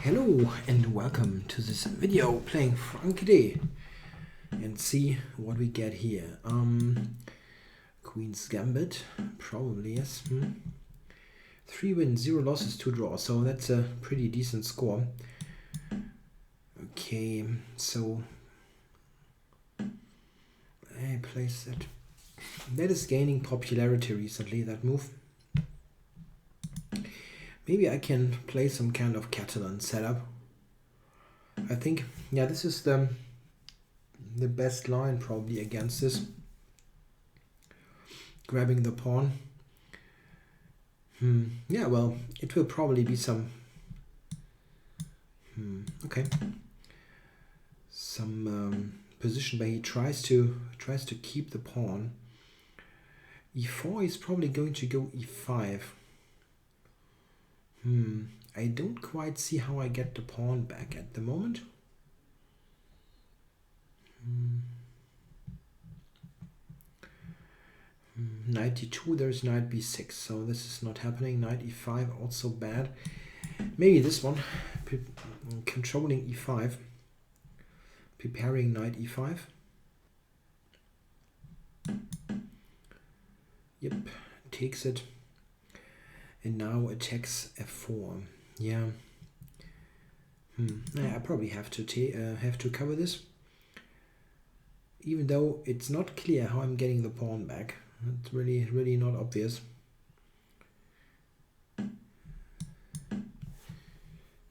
Hello and welcome to this video playing FrankeD and see what we get here. Queen's Gambit, probably yes. 3 wins, 0 losses, 2 draws, so that's a pretty decent score. Okay, so I place that. That is gaining popularity recently, that move. Maybe I can play some kind of Catalan setup. I think, yeah, this is the best line probably against this. Grabbing the pawn. Yeah, well, it will probably be some... okay. Some position where he tries to keep the pawn. e4 is probably going to go e5. I don't quite see how I get the pawn back at the moment. Knight d2, there's knight b6, so this is not happening. Knight e5, also bad. Maybe this one, controlling e5, preparing knight e5. Yep, takes it. And now attacks f4. Yeah. I probably have to cover this. Even though it's not clear how I'm getting the pawn back. It's really not obvious.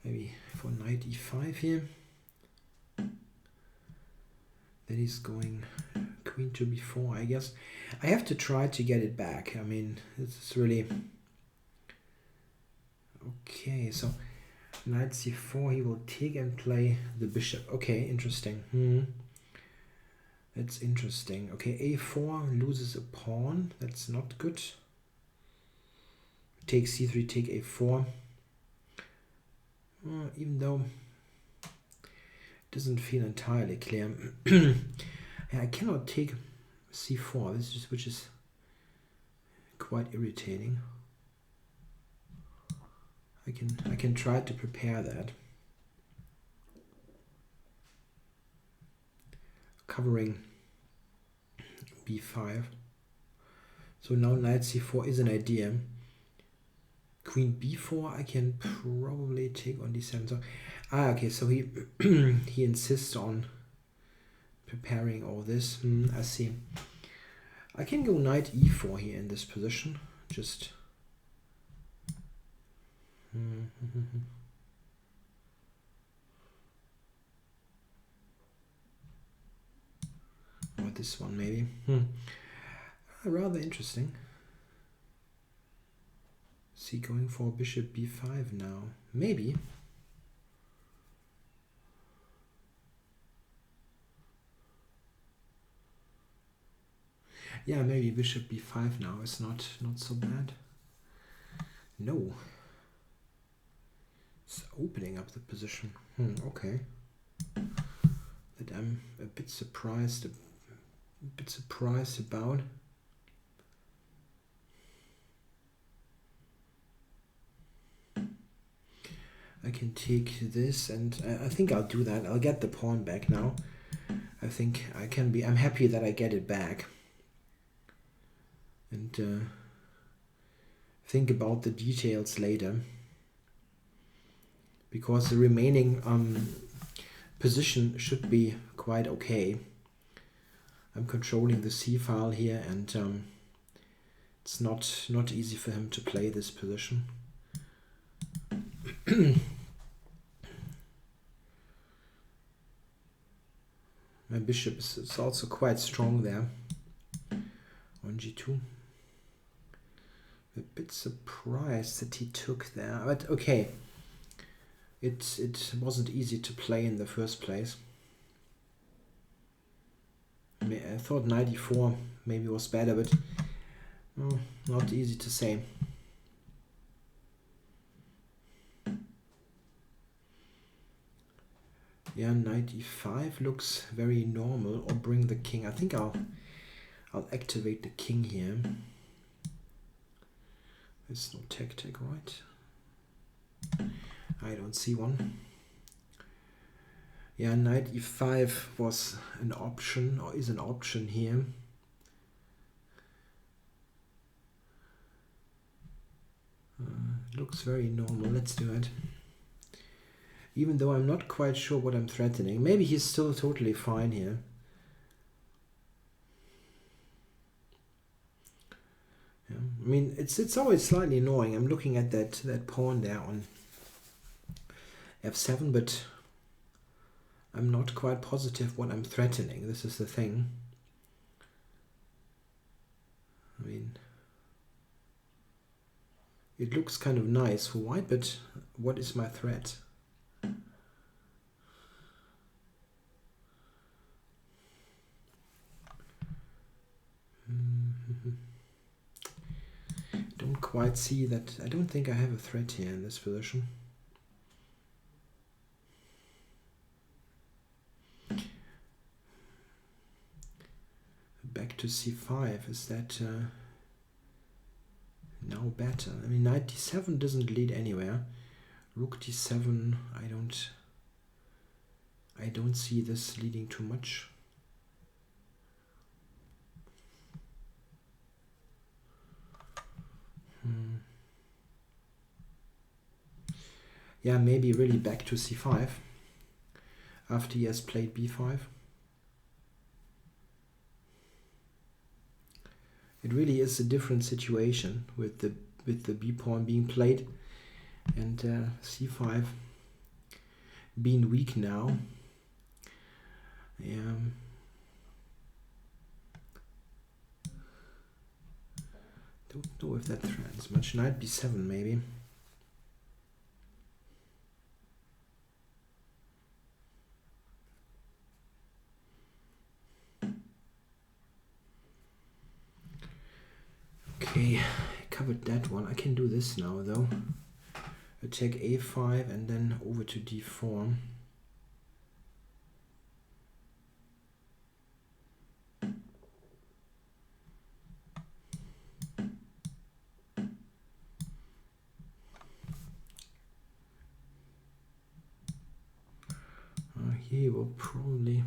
Maybe for knight e5 here. Then he's going queen to b4, I guess. I have to try to get it back. I mean, this is really... Okay, so knight c4, he will take and play the bishop. Okay, interesting. That's interesting. Okay, a4 loses a pawn. That's not good. Take c3, take a4. Even though it doesn't feel entirely clear. I cannot take c4, which is quite irritating. I can try to prepare that. Covering b5. So now knight c4 is an idea. Queen b4 I can probably take on d7. So, okay, so he he insists on preparing all this. I see. I can go knight e4 here in this position. Just or this one maybe. Rather interesting. See, going for bishop b5 now. Maybe. Yeah, maybe bishop b5 now is not so bad. No. It's opening up the position. Okay. That I'm a bit surprised about. I can take this, and I think I'll do that. I'll get the pawn back now. I think I can be. I'm happy that I get it back. And think about the details later. Because the remaining position should be quite okay. I'm controlling the c file here, and it's not easy for him to play this position. My bishop is also quite strong there on g2. A bit surprised that he took there, but okay. It wasn't easy to play in the first place. I thought knight e4 maybe was better, but not easy to say. Yeah, knight e5 looks very normal, or bring the king. I think I'll activate the king here. It's no tactic, right? I don't see one. Yeah, knight e5 was an option, or is an option here. Looks very normal. Let's do it. Even though I'm not quite sure what I'm threatening. Maybe he's still totally fine here. Yeah. I mean, it's always slightly annoying. I'm looking at that pawn there on f7, but I'm not quite positive what I'm threatening. This is the thing. I mean, it looks kind of nice for white, but what is my threat? Don't quite see that. I don't think I have a threat here in this position. Back to c5. Is that now better? I mean, knight d7 doesn't lead anywhere. Rook d7. I don't see this leading too much. Yeah, maybe really back to c5 after he has played b5. It really is a different situation with the b pawn being played and c5 being weak now. Yeah. Don't know if that threatens much. Knight b7 maybe. Okay, covered that one. I can do this now though. Attack a5 and then over to d4. He will probably...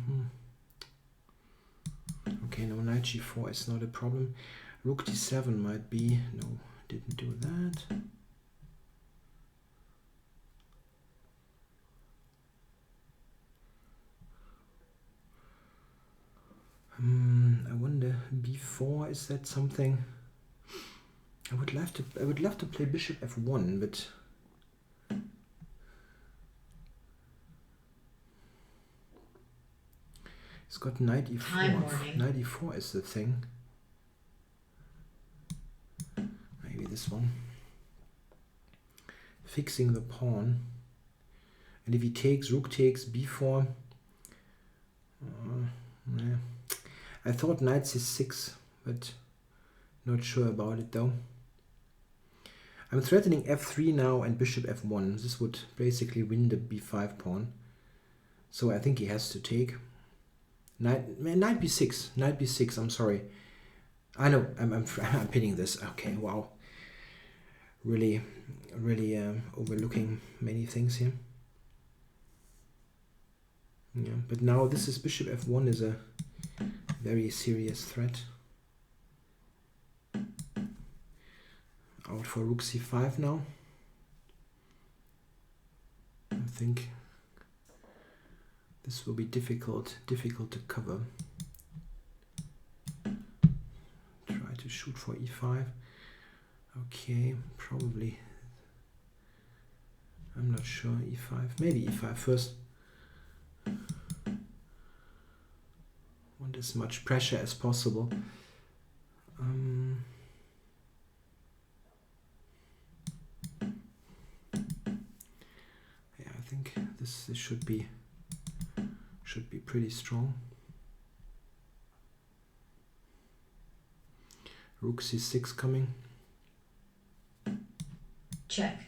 Okay, no, knight g4 is not a problem. Rook d7 might be... No, didn't do that. I wonder, b4, is that something? I would love to play bishop f1, but it's got knight e4. Knight e4 is the thing. Maybe this one. Fixing the pawn. And if he takes, rook takes, b4. Yeah. I thought knight c6, but not sure about it though. I'm threatening f3 now and bishop f1. This would basically win the b5 pawn. So I think he has to take. Knight b6. Knight b6, I'm sorry. I know, I'm pinning this. Okay, wow. Really overlooking many things here. Yeah, but now this is bishop f1 is a very serious threat. Out for rook c5 now. I think this will be difficult to cover. Try to shoot for e5. Okay, probably. I'm not sure. e5, maybe e5 first. Want as much pressure as possible. Yeah, I think this should be pretty strong. Rook c6 coming. Check.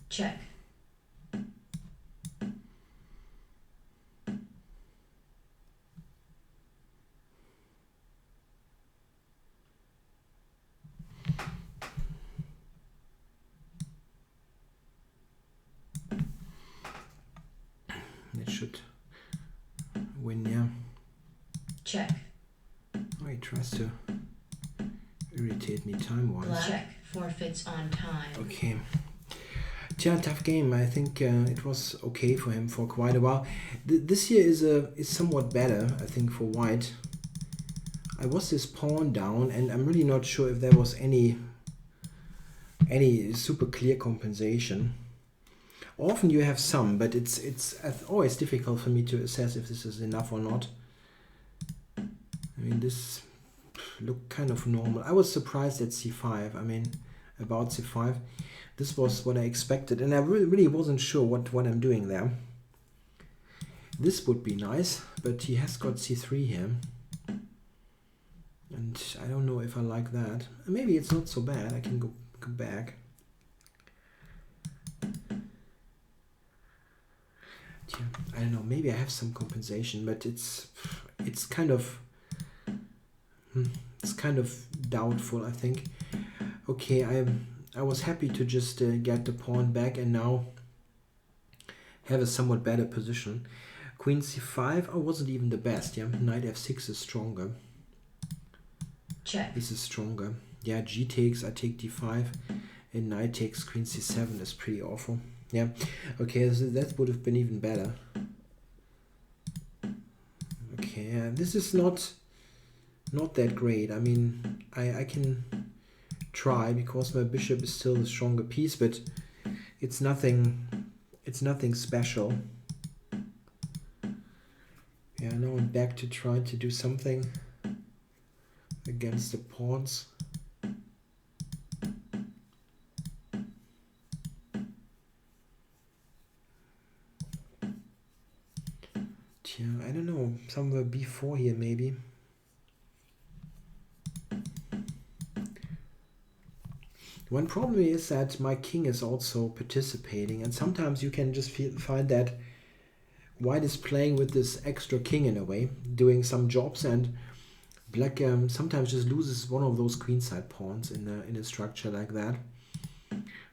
Check. should win, yeah. Check. Oh, he tries to irritate me time-wise. Black. Check. Forfeits on time. Okay. Yeah, tough game. I think it was okay for him for quite a while. This here is somewhat better, I think, for white. I was this pawn down, and I'm really not sure if there was any super clear compensation. Often you have some, but it's always difficult for me to assess if this is enough or not. I mean, this looked kind of normal. I was surprised at c5. I mean, about c5. This was what I expected, and I really wasn't sure what I'm doing there. This would be nice, but he has got c3 here. And I don't know if I like that. Maybe it's not so bad. I can go back. Yeah, I don't know. Maybe I have some compensation, but it's kind of doubtful, I think. Okay, I was happy to just get the pawn back and now have a somewhat better position. Queen c5, oh, wasn't even the best. Yeah, knight f6 is stronger. Check. This is stronger. Yeah, g takes, I take d5, and knight takes queen c7 is pretty awful. Yeah, okay, so that would have been even better. Okay, this is not that great. I mean, I can try because my bishop is still the stronger piece, but it's nothing special. Yeah, now I'm back to try to do something against the pawns. Yeah, I don't know, somewhere b4 here maybe. One problem is that my king is also participating, and sometimes you can just find that white is playing with this extra king in a way, doing some jobs, and black sometimes just loses one of those queenside pawns in a structure like that.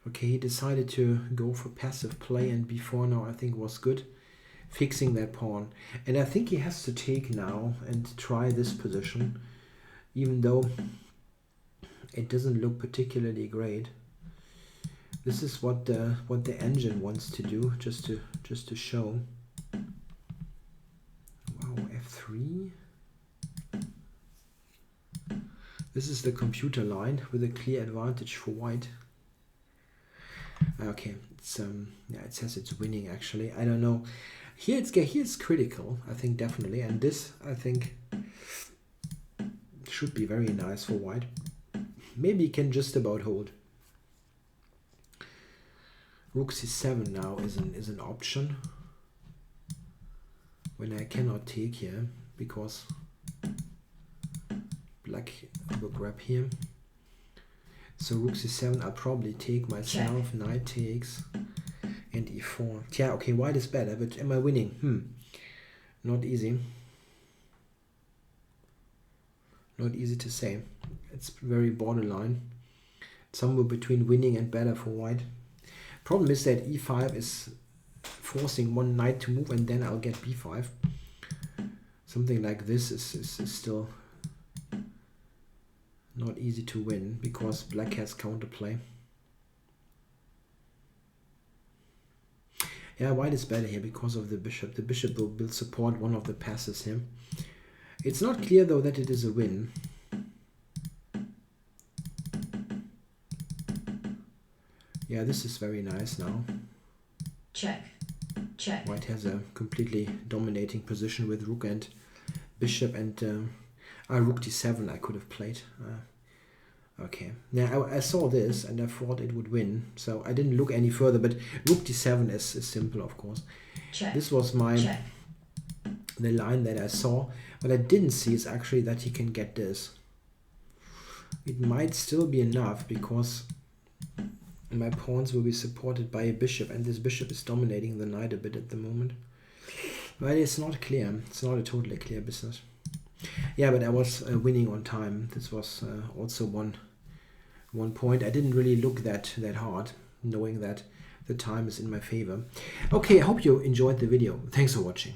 Okay, he decided to go for passive play, and b4 now I think was good, fixing that pawn. And I think he has to take now and try this position, even though it doesn't look particularly great. This is what the engine wants to do, just to show. Wow, f3. This is the computer line with a clear advantage for white. Okay, it's yeah, it says it's winning actually. I don't know. Here it's critical, I think, definitely, and this I think should be very nice for white. Maybe he can just about hold. Rook c7 now is an option when I cannot take here because black will grab here. So rook c7 I'll probably take myself. Check. Knight takes and e4. Yeah, okay, white is better, but am I winning? Not easy. Not easy to say. It's very borderline. Somewhere between winning and better for white. Problem is that e5 is forcing one knight to move, and then I'll get b5. Something like this is still not easy to win because black has counterplay. Yeah, white is better here because of the bishop. The bishop will support one of the passes here. It's not clear though that it is a win. Yeah, this is very nice now. Check. Check. White has a completely dominating position with rook and bishop, and rook d7 I could have played. Okay. Now I saw this and I thought it would win, so I didn't look any further, but rook d7 is simple, of course. Check. This was the line that I saw. What I didn't see is actually that he can get this. It might still be enough because my pawns will be supported by a bishop, and this bishop is dominating the knight a bit at the moment. But it's not clear. It's not a totally clear business. Yeah, but I was winning on time. This was also one point. I didn't really look that hard. knowing that the time is in my favor. Okay, I hope you enjoyed the video. Thanks for watching.